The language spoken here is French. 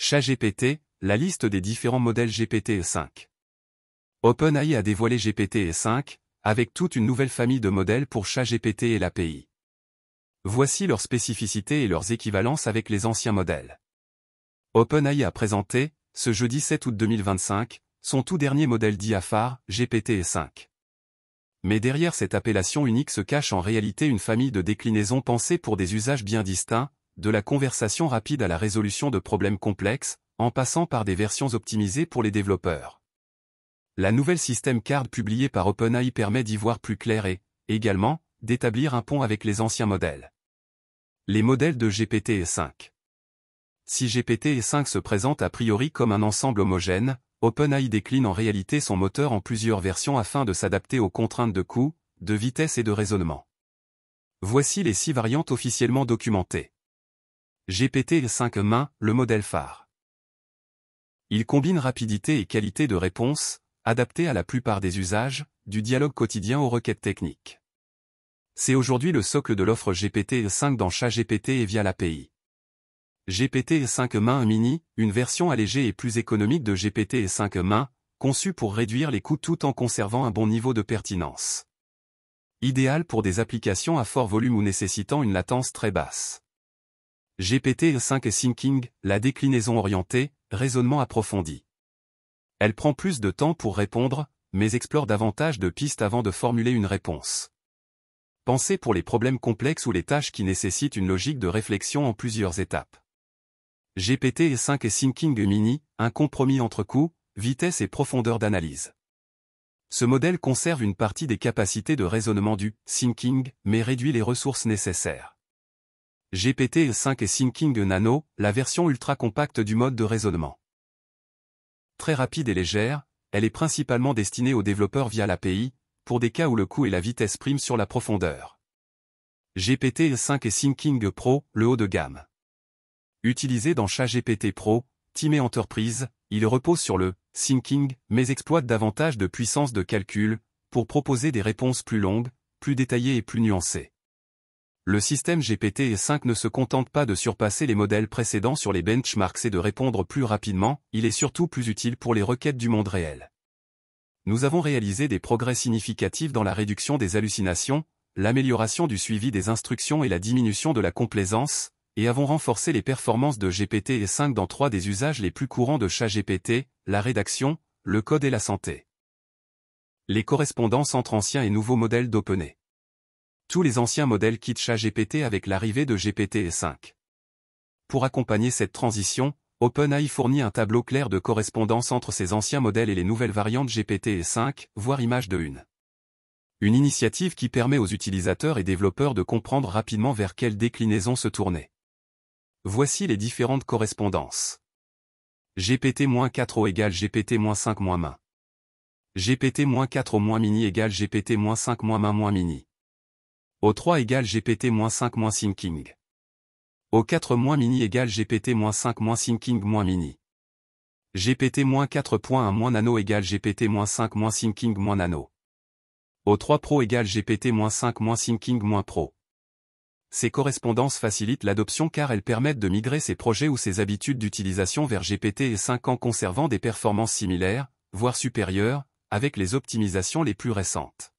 ChatGPT, la liste des différents modèles GPT-5. OpenAI a dévoilé GPT-5, avec toute une nouvelle famille de modèles pour ChatGPT et l'API. Voici leurs spécificités et leurs équivalences avec les anciens modèles. OpenAI a présenté, ce jeudi 7 août 2025, son tout dernier modèle d'IA phare, GPT-5. Mais derrière cette appellation unique se cache en réalité une famille de déclinaisons pensées pour des usages bien distincts, de la conversation rapide à la résolution de problèmes complexes, en passant par des versions optimisées pour les développeurs. La nouvelle système CARD publiée par OpenAI permet d'y voir plus clair et, également, d'établir un pont avec les anciens modèles. Les modèles de GPT-5. Si GPT-5 se présente a priori comme un ensemble homogène, OpenAI décline en réalité son moteur en plusieurs versions afin de s'adapter aux contraintes de coût, de vitesse et de raisonnement. Voici les 6 variantes officiellement documentées. GPT-5 le modèle phare. Il combine rapidité et qualité de réponse, adapté à la plupart des usages, du dialogue quotidien aux requêtes techniques. C'est aujourd'hui le socle de l'offre GPT-5 dans ChatGPT et via l'API. GPT-5 mini, une version allégée et plus économique de GPT-5 conçue pour réduire les coûts tout en conservant un bon niveau de pertinence. Idéal pour des applications à fort volume ou nécessitant une latence très basse. GPT-5 Thinking, la déclinaison orientée, raisonnement approfondi. Elle prend plus de temps pour répondre, mais explore davantage de pistes avant de formuler une réponse. Pensée pour les problèmes complexes ou les tâches qui nécessitent une logique de réflexion en plusieurs étapes. GPT-5 Thinking Mini, un compromis entre coût, vitesse et profondeur d'analyse. Ce modèle conserve une partie des capacités de raisonnement du Thinking, mais réduit les ressources nécessaires. GPT-5 Thinking Nano, la version ultra compacte du mode de raisonnement. Très rapide et légère, elle est principalement destinée aux développeurs via l'API, pour des cas où le coût et la vitesse priment sur la profondeur. GPT-5 Thinking Pro, le haut de gamme. Utilisé dans ChatGPT Pro, Team et Enterprise, il repose sur le Thinking, mais exploite davantage de puissance de calcul, pour proposer des réponses plus longues, plus détaillées et plus nuancées. Le système GPT-5 ne se contente pas de surpasser les modèles précédents sur les benchmarks et de répondre plus rapidement, il est surtout plus utile pour les requêtes du monde réel. Nous avons réalisé des progrès significatifs dans la réduction des hallucinations, l'amélioration du suivi des instructions et la diminution de la complaisance, et avons renforcé les performances de GPT-5 dans 3 des usages les plus courants de ChatGPT, la rédaction, le code et la santé. Les correspondances entre anciens et nouveaux modèles d'OpenAI. Tous les anciens modèles quittent ChatGPT avec l'arrivée de GPT-5. Pour accompagner cette transition, OpenAI fournit un tableau clair de correspondance entre ces anciens modèles et les nouvelles variantes GPT-5, voire image de une. Une initiative qui permet aux utilisateurs et développeurs de comprendre rapidement vers quelle déclinaison se tourner. Voici les différentes correspondances. GPT-4o égale GPT-5 min. GPT-4o mini égale GPT-5 min mini. O3 égale GPT-5 Thinking. O4 mini égale GPT-5 Thinking mini. GPT-4.1 nano égale GPT-5 Thinking nano. O3 Pro égale GPT-5 Thinking Pro. Ces correspondances facilitent l'adoption car elles permettent de migrer ses projets ou ses habitudes d'utilisation vers GPT-5 en conservant des performances similaires, voire supérieures, avec les optimisations les plus récentes.